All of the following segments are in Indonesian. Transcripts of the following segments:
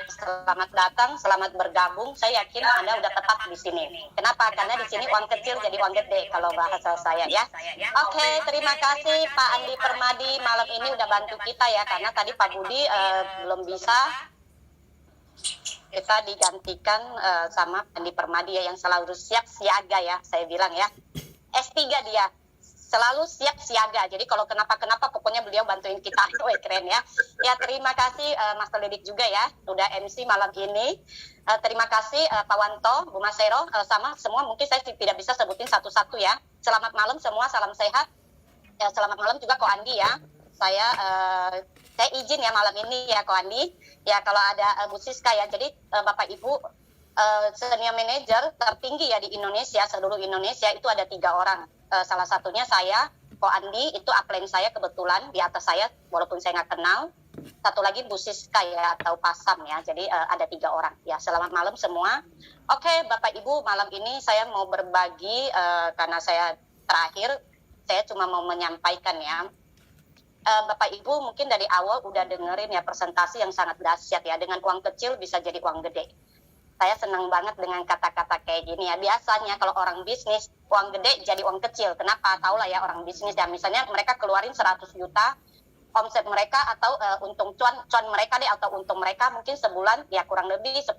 Selamat datang, selamat bergabung. Saya yakin Anda udah tetap di sini. Kenapa? Karena di sini uang kecil jadi uang gede kalau bahasa saya ya. Oke, terima kasih Pak Andi Permadi malam ini udah bantu kita ya, karena tadi Pak Budi belum bisa, kita digantikan sama Andi Permadi ya, yang selalu siap siaga ya, saya bilang ya. S3 dia selalu siap siaga. Jadi kalau kenapa-kenapa pokoknya beliau bantuin kita. Wih, keren ya. Ya, terima kasih Master Dedik juga ya, udah MC malam ini. Terima kasih Pak Wanto, Bu Masero, sama semua. Mungkin saya tidak bisa sebutin satu-satu ya. Selamat malam semua, salam sehat. Ya, selamat malam juga Ko Andi ya. Saya izin ya malam ini ya Ko Andi. Ya, kalau ada Bu Siska ya. Jadi Bapak Ibu, senior manager tertinggi ya di Indonesia, seluruh Indonesia itu ada 3 orang. Salah satunya saya, Ko Andi, itu upline saya kebetulan di atas saya, walaupun saya nggak kenal. Satu lagi Bu Siska ya, atau Pasam ya, jadi ada 3 orang. Ya, selamat malam semua. Oke, Bapak Ibu, malam ini saya mau berbagi, karena saya terakhir, saya cuma mau menyampaikan ya. Bapak Ibu mungkin dari awal udah dengerin ya presentasi yang sangat dahsyat ya, dengan uang kecil bisa jadi uang gede. Saya senang banget dengan kata-kata kayak gini ya. Biasanya kalau orang bisnis, uang gede jadi uang kecil. Kenapa? Tahu lah ya orang bisnis ya. Misalnya mereka keluarin 100 juta, omset mereka atau untung cuan mereka deh, atau untung mereka mungkin sebulan ya kurang lebih 10%.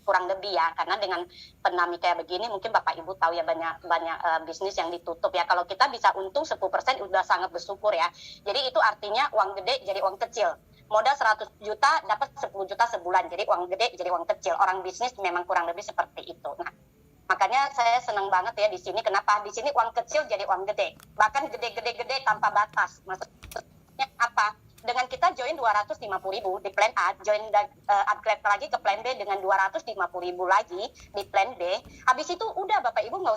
Kurang lebih ya. Karena dengan pandemi kayak begini mungkin Bapak Ibu tahu ya banyak bisnis yang ditutup ya. Kalau kita bisa untung 10% udah sangat bersyukur ya. Jadi itu artinya uang gede jadi uang kecil. Modal 100 juta dapat 10 juta sebulan, jadi uang gede jadi uang kecil. Orang bisnis memang kurang lebih seperti itu. Nah, makanya saya senang banget ya di sini. Kenapa? Di sini uang kecil jadi uang gede, bahkan gede-gede tanpa batas. Maksudnya apa? Dengan kita join 250.000 di plan A, upgrade lagi ke plan B dengan 250.000 lagi di plan B. Habis itu udah Bapak Ibu nggak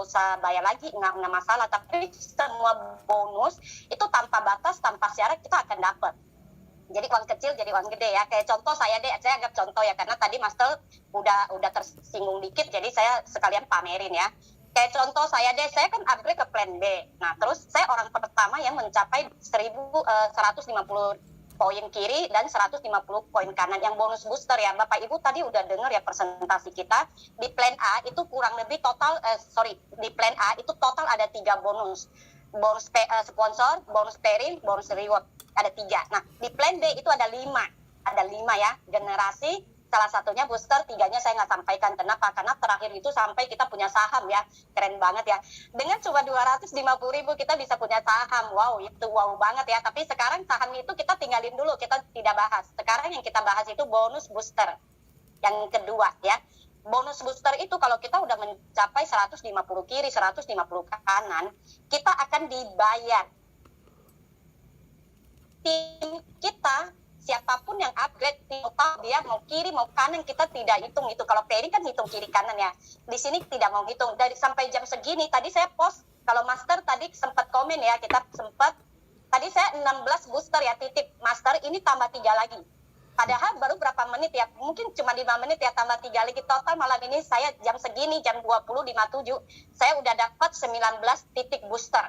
usah bayar lagi, nggak masalah. Tapi semua bonus itu tanpa batas, tanpa syarat kita akan dapat. Jadi uang kecil jadi uang gede ya. Kayak contoh saya anggap contoh ya, karena tadi Master udah tersinggung dikit, jadi saya sekalian pamerin ya. Kayak contoh saya kan upgrade ke plan B. Nah, terus saya orang pertama yang mencapai 150 poin kiri dan 150 poin kanan yang bonus booster ya. Bapak Ibu tadi udah dengar ya presentasi kita. Di plan A itu kurang lebih total, di plan A itu total ada 3 bonus. Bonus sponsor, bonus pairing, bonus reward. Ada 3. Nah, di plan B itu ada 5. Ada 5 ya, generasi. Salah satunya booster, 3-nya saya nggak sampaikan. Kenapa? Karena terakhir itu sampai kita punya saham ya. Keren banget ya. Dengan cuma 250.000 kita bisa punya saham. Wow, itu wow banget ya. Tapi sekarang saham itu kita tinggalin dulu, kita tidak bahas. Sekarang yang kita bahas itu bonus booster. Yang kedua ya. Bonus booster itu kalau kita udah mencapai 150 kiri, 150 kanan, kita akan dibayar. Tim kita, siapapun yang upgrade total, dia mau kiri mau kanan kita tidak hitung itu. Kalau pairing kan hitung kiri kanan ya. Di sini tidak mau hitung. Dari sampai jam segini tadi saya post, kalau Master tadi sempat komen ya, tadi saya 16 booster ya, titip Master, ini tambah 3 lagi. Padahal baru berapa menit ya, mungkin cuma 5 menit ya, tambah 3 lagi. Total malam ini saya jam segini, jam 20.57, saya udah dapat 19 titik booster.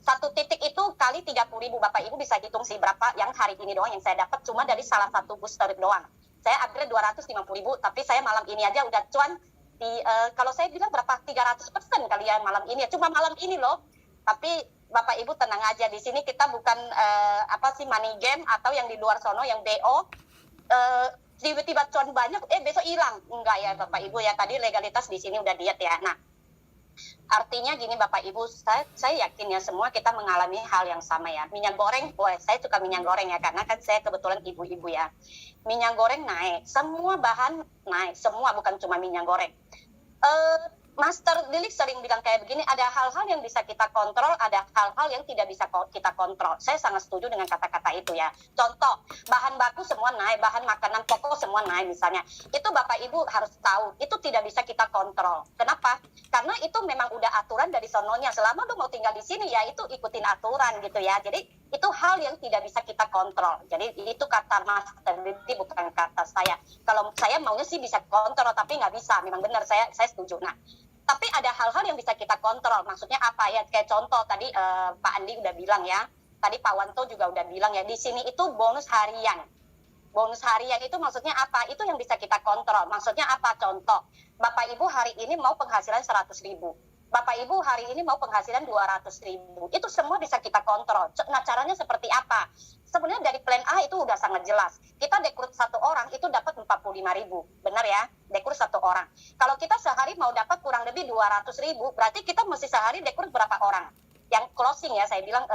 1 titik itu kali 30.000, Bapak Ibu bisa hitung sih berapa yang hari ini doang yang saya dapat cuma dari salah satu booster doang. Saya upgrade 250.000, tapi saya malam ini aja udah cuan di, kalau saya bilang berapa, 300% kali ya malam ini ya, cuma malam ini loh. Tapi Bapak Ibu tenang aja, di sini kita bukan money game atau yang di luar sono yang BO, tiba-tiba cuan banyak, besok hilang. Enggak ya Bapak Ibu ya, tadi legalitas di sini udah diet ya. Nah, artinya gini Bapak Ibu, saya yakin ya semua kita mengalami hal yang sama ya. Minyak goreng, saya suka minyak goreng ya, karena kan saya kebetulan ibu-ibu ya. Minyak goreng naik, semua bahan naik, semua, bukan cuma minyak goreng. Master Dilik sering bilang kayak begini, ada hal-hal yang bisa kita kontrol, ada hal-hal yang tidak bisa kita kontrol. Saya sangat setuju dengan kata-kata itu ya. Contoh, bahan baku semua naik, bahan makanan pokok semua naik misalnya. Itu Bapak Ibu harus tahu, itu tidak bisa kita kontrol. Kenapa? Karena itu memang udah aturan dari sononya. Selama lu mau tinggal di sini ya itu ikutin aturan gitu ya. Jadi itu hal yang tidak bisa kita kontrol. Jadi itu kata Master Dilik, bukan kata saya. Kalau saya maunya sih bisa kontrol, tapi nggak bisa. Memang benar, saya setuju. Nah, tapi ada hal-hal yang bisa kita kontrol. Maksudnya apa ya? Kayak contoh tadi Pak Andi udah bilang ya. Tadi Pak Wanto juga udah bilang ya. Di sini itu bonus harian. Bonus harian itu maksudnya apa? Itu yang bisa kita kontrol. Maksudnya apa? Contoh, Bapak Ibu hari ini mau penghasilan 100.000. Bapak Ibu hari ini mau penghasilan 200.000. Itu semua bisa kita kontrol. Nah, caranya seperti apa? Sebenarnya dari plan A itu udah sangat jelas. Kita dekrut satu orang itu dapat 45.000. Benar ya? Dekrut satu orang. Kalau kita sehari mau dapat kurang lebih 200.000, berarti kita mesti sehari dekrut berapa orang? Yang closing ya, saya bilang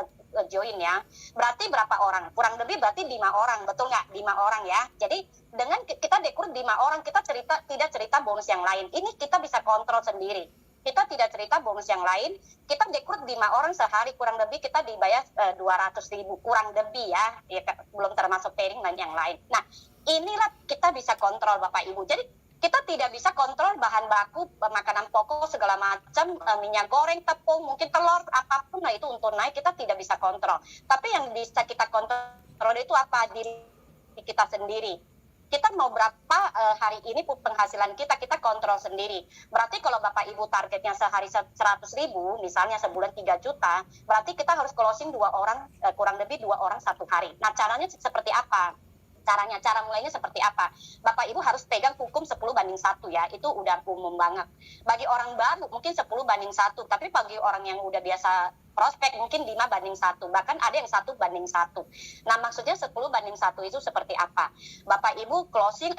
join ya. Berarti berapa orang? Kurang lebih berarti 5 orang, betul nggak? 5 orang ya. Jadi dengan kita dekrut 5 orang, kita tidak cerita bonus yang lain. Ini kita bisa kontrol sendiri. Kita tidak cerita bonus yang lain. Kita dekrut 5 orang sehari, kurang lebih kita dibayar 200.000, kurang lebih ya. Belum termasuk pairing dan yang lain. Nah, inilah kita bisa kontrol Bapak Ibu. Jadi kita tidak bisa kontrol bahan baku, makanan pokok segala macam, minyak goreng, tepung, mungkin telur, apapun lah itu untuk naik kita tidak bisa kontrol. Tapi yang bisa kita kontrol itu apa? Diri kita sendiri. Kita mau berapa hari ini penghasilan kita kontrol sendiri. Berarti kalau Bapak Ibu targetnya sehari 100.000, misalnya sebulan 3 juta, berarti kita harus closing 2 orang, kurang lebih 2 orang satu hari. Nah, caranya seperti apa? Cara mulainya seperti apa? Bapak Ibu harus pegang hukum 10:1 ya, itu udah umum banget. Bagi orang baru mungkin 10:1, tapi bagi orang yang udah biasa prospek mungkin 5:1, bahkan ada yang 1:1. Nah, maksudnya 10:1 itu seperti apa? Bapak Ibu closing,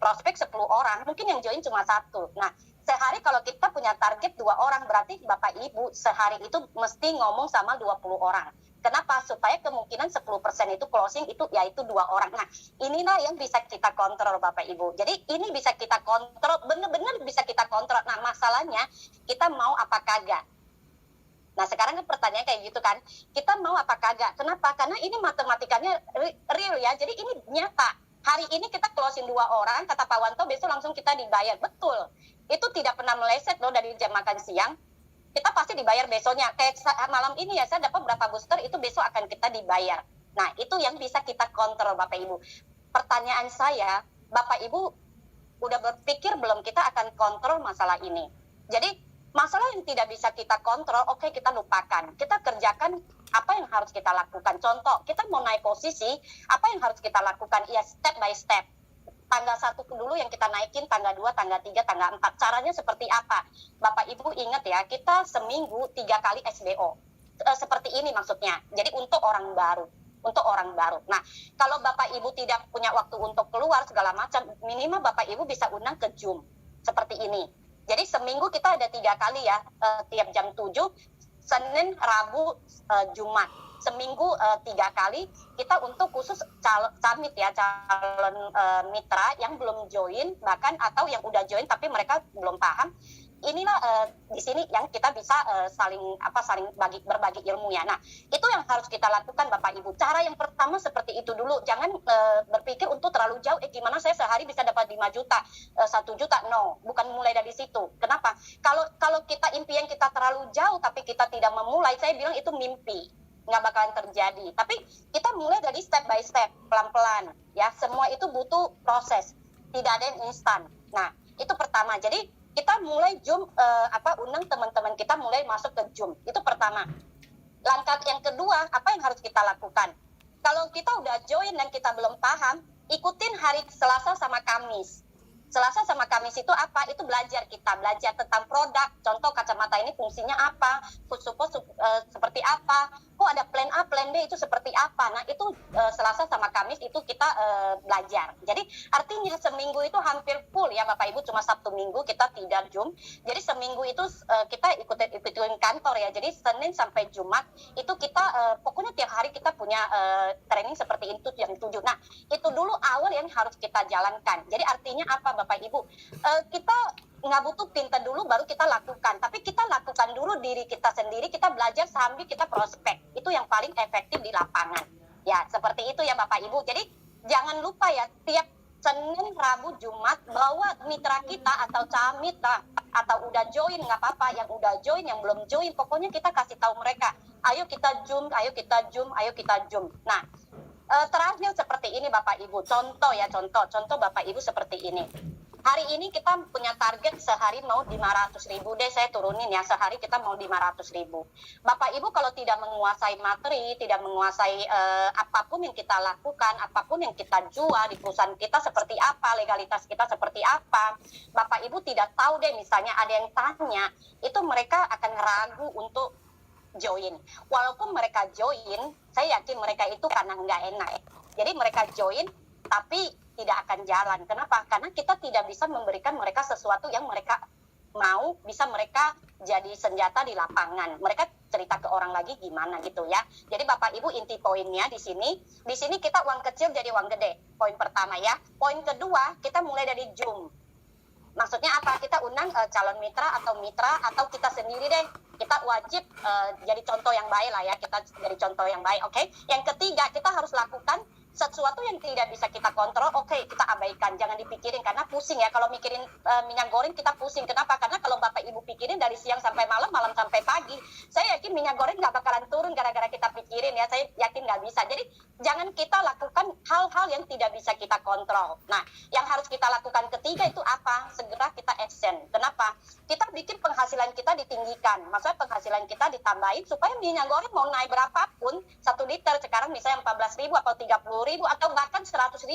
prospek 10 orang, mungkin yang join cuma 1. Nah, sehari kalau kita punya target 2 orang, berarti Bapak Ibu sehari itu mesti ngomong sama 20 orang. Kenapa? Supaya kemungkinan 10% itu closing itu yaitu 2 orang. Nah, inilah yang bisa kita kontrol Bapak Ibu. Jadi ini bisa kita kontrol, benar-benar bisa kita kontrol. Nah, masalahnya kita mau apa kagak? Nah, sekarang kan pertanyaan kayak gitu kan. Kita mau apa kagak? Kenapa? Karena ini matematikanya real ya. Jadi ini nyata. Hari ini kita closing 2 orang, kata Pak Wanto, besok langsung kita dibayar. Betul. Itu tidak pernah meleset loh dari jam makan siang. Kita pasti dibayar besoknya. Kayak malam ini ya, saya dapat berapa booster, itu besok akan kita dibayar. Nah, itu yang bisa kita kontrol Bapak Ibu. Pertanyaan saya, Bapak Ibu udah berpikir belum kita akan kontrol masalah ini? Jadi, masalah yang tidak bisa kita kontrol, oke, kita lupakan. Kita kerjakan apa yang harus kita lakukan. Contoh, kita mau naik posisi, apa yang harus kita lakukan? Ya, step by step. Tanggal 1 dulu yang kita naikin, tanggal 2, tanggal 3, tanggal 4. Caranya seperti apa? Bapak Ibu ingat ya, kita seminggu 3 kali SBO. Seperti ini maksudnya. Jadi untuk orang baru. Nah, kalau Bapak Ibu tidak punya waktu untuk keluar segala macam, minimal Bapak Ibu bisa undang ke Zoom. Seperti ini. Jadi seminggu kita ada 3 kali ya, tiap jam 7, Senin, Rabu, Jumat. Seminggu 3 kali kita untuk khusus calon mitra yang belum join bahkan atau yang udah join tapi mereka belum paham. Inilah di sini yang kita bisa saling berbagi ilmu ya. Nah, itu yang harus kita lakukan Bapak Ibu. Cara yang pertama seperti itu dulu. Jangan berpikir untuk terlalu jauh, gimana saya sehari bisa dapat 5 juta, 1 juta. No, bukan mulai dari situ. Kenapa? Kalau kita impian kita terlalu jauh tapi kita tidak memulai, saya bilang itu mimpi. Nggak bakalan terjadi. Tapi kita mulai dari step by step, pelan-pelan. Ya, semua itu butuh proses. Tidak ada yang instan. Nah, itu pertama. Jadi kita mulai Zoom, undang teman-teman kita mulai masuk ke Zoom. Itu pertama. Langkah yang kedua, apa yang harus kita lakukan? Kalau kita udah join dan kita belum paham, ikutin hari Selasa sama Kamis. Selasa sama Kamis itu apa? Itu belajar tentang produk. Contoh kacamata ini fungsinya apa? Food support seperti apa? Kok ada plan A, plan B itu seperti apa? Nah, itu Selasa sama Kamis itu kita belajar. Jadi artinya seminggu itu hampir full ya Bapak Ibu, cuma Sabtu Minggu kita tidak Zoom. Jadi seminggu itu kita ikutin kantor ya. Jadi Senin sampai Jumat itu kita pokoknya tiap hari kita punya training seperti itu yang 7. Nah, itu dulu awal yang harus kita jalankan. Jadi artinya apa Bapak Ibu? Kita nggak butuh pinter dulu baru kita lakukan, tapi kita lakukan dulu diri kita sendiri, kita belajar sambil kita prospek. Itu yang paling efektif di lapangan. Ya, seperti itu ya Bapak Ibu. Jadi jangan lupa ya, tiap Senin, Rabu, Jumat bawa mitra kita atau camitra atau udah join nggak apa-apa, yang udah join, yang belum join, pokoknya kita kasih tahu mereka, ayo kita Zoom, ayo kita Zoom, ayo kita Zoom. Nah, terakhir seperti ini Bapak Ibu, contoh Bapak Ibu seperti ini. hari ini kita punya target sehari mau 500.000 deh, saya turunin ya, sehari kita mau 500.000. Bapak Ibu kalau tidak menguasai materi, tidak menguasai apapun yang kita lakukan, apapun yang kita jual di perusahaan kita seperti apa, legalitas kita seperti apa, Bapak Ibu tidak tahu deh, misalnya ada yang tanya, itu mereka akan ragu untuk join. Walaupun mereka join, saya yakin mereka itu karena nggak enak. Jadi mereka join, tapi tidak akan jalan. Kenapa? Karena kita tidak bisa memberikan mereka sesuatu yang mereka mau, bisa mereka jadi senjata di lapangan. Mereka cerita ke orang lagi gimana gitu ya. Jadi Bapak Ibu inti poinnya di sini kita uang kecil jadi uang gede. Poin pertama ya. Poin kedua, kita mulai dari Zoom. Maksudnya apa? Kita undang calon mitra atau kita sendiri deh. Kita wajib jadi contoh yang baik lah ya. Kita jadi contoh yang baik, oke? Yang ketiga, kita harus lakukan sesuatu yang tidak bisa kita kontrol, oke, kita abaikan, jangan dipikirin karena pusing ya. Kalau mikirin minyak goreng kita pusing. Kenapa? Karena kalau Bapak Ibu pikirin dari siang sampai malam, malam sampai pagi, saya yakin minyak goreng nggak bakalan turun gara-gara kita pikirin ya. Saya yakin nggak bisa. Jadi jangan kita lakukan hal-hal yang tidak bisa kita kontrol. Nah, yang harus kita lakukan ketiga itu apa? Segera kita action. Kenapa? Kita bikin penghasilan kita ditinggikan. Maksudnya penghasilan kita ditambahin supaya minyak goreng mau naik berapapun 1 liter sekarang misalnya 14.000 atau 30.000 atau bahkan 100.000.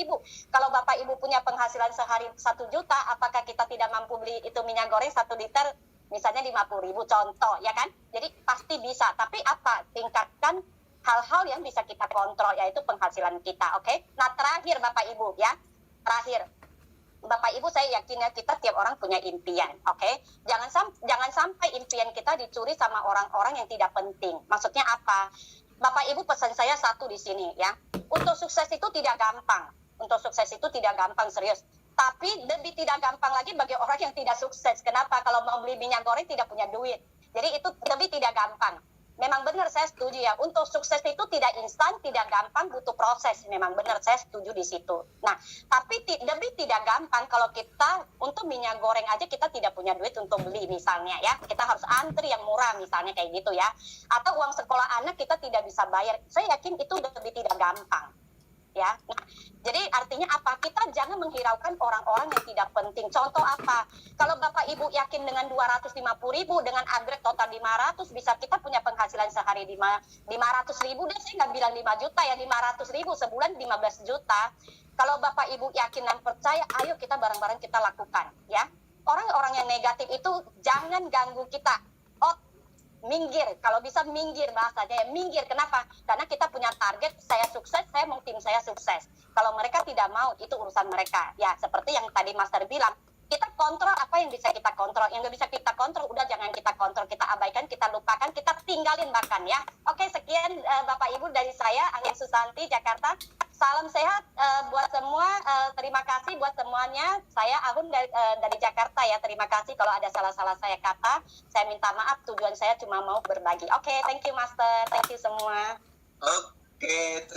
Kalau Bapak Ibu punya penghasilan sehari 1 juta, apakah kita tidak mampu beli itu minyak goreng 1 liter misalnya 50.000 contoh ya kan? Jadi pasti bisa. Tapi apa? Tingkatkan hal-hal yang bisa kita kontrol, yaitu penghasilan kita, oke? Nah terakhir Bapak Ibu ya, terakhir Bapak Ibu, saya yakin ya kita tiap orang punya impian, oke? Jangan sampai impian kita dicuri sama orang-orang yang tidak penting. Maksudnya apa? Bapak Ibu, pesan saya satu di sini ya. Untuk sukses itu tidak gampang. Untuk sukses itu tidak gampang, serius. Tapi lebih tidak gampang lagi bagi orang yang tidak sukses. Kenapa? Kalau mau beli minyak goreng tidak punya duit. Jadi itu lebih tidak gampang. Memang benar, saya setuju ya. Untuk sukses itu tidak instan, tidak gampang, butuh proses. Memang benar, saya setuju di situ. Nah, tapi lebih tidak gampang kalau kita untuk minyak goreng aja kita tidak punya duit untuk beli misalnya ya. Kita harus antri yang murah misalnya kayak gitu ya. Atau uang sekolah anak kita tidak bisa bayar. Saya yakin itu lebih tidak gampang. Ya, nah, jadi artinya apa? Kita jangan menghiraukan orang-orang yang tidak penting. Contoh apa? Kalau Bapak Ibu yakin dengan 250.000 dengan upgrade total 500 bisa kita punya penghasilan sehari 500.000 deh, saya nggak bilang 5 juta ya, 500.000 sebulan 15 juta. Kalau Bapak Ibu yakin dan percaya, ayo kita bareng-bareng kita lakukan ya. Orang-orang yang negatif itu jangan ganggu kita. Minggir, kalau bisa minggir bahasanya ya, minggir. Kenapa? Karena kita punya target, saya sukses, saya mau tim saya sukses. Kalau mereka tidak mau, itu urusan mereka. Ya, seperti yang tadi Master bilang, kita kontrol apa yang bisa kita kontrol. Yang nggak bisa kita kontrol, udah jangan kita kontrol, kita abaikan, kita lupakan, kita tinggalin bahkan ya. Oke, sekian Bapak Ibu dari saya, Angin Susanti, Jakarta. Salam sehat buat semua, terima kasih buat semuanya. Saya Ahun dari Jakarta ya, terima kasih kalau ada salah-salah saya kata. Saya minta maaf, tujuan saya cuma mau berbagi. Oke, thank you Master, thank you semua. Oke.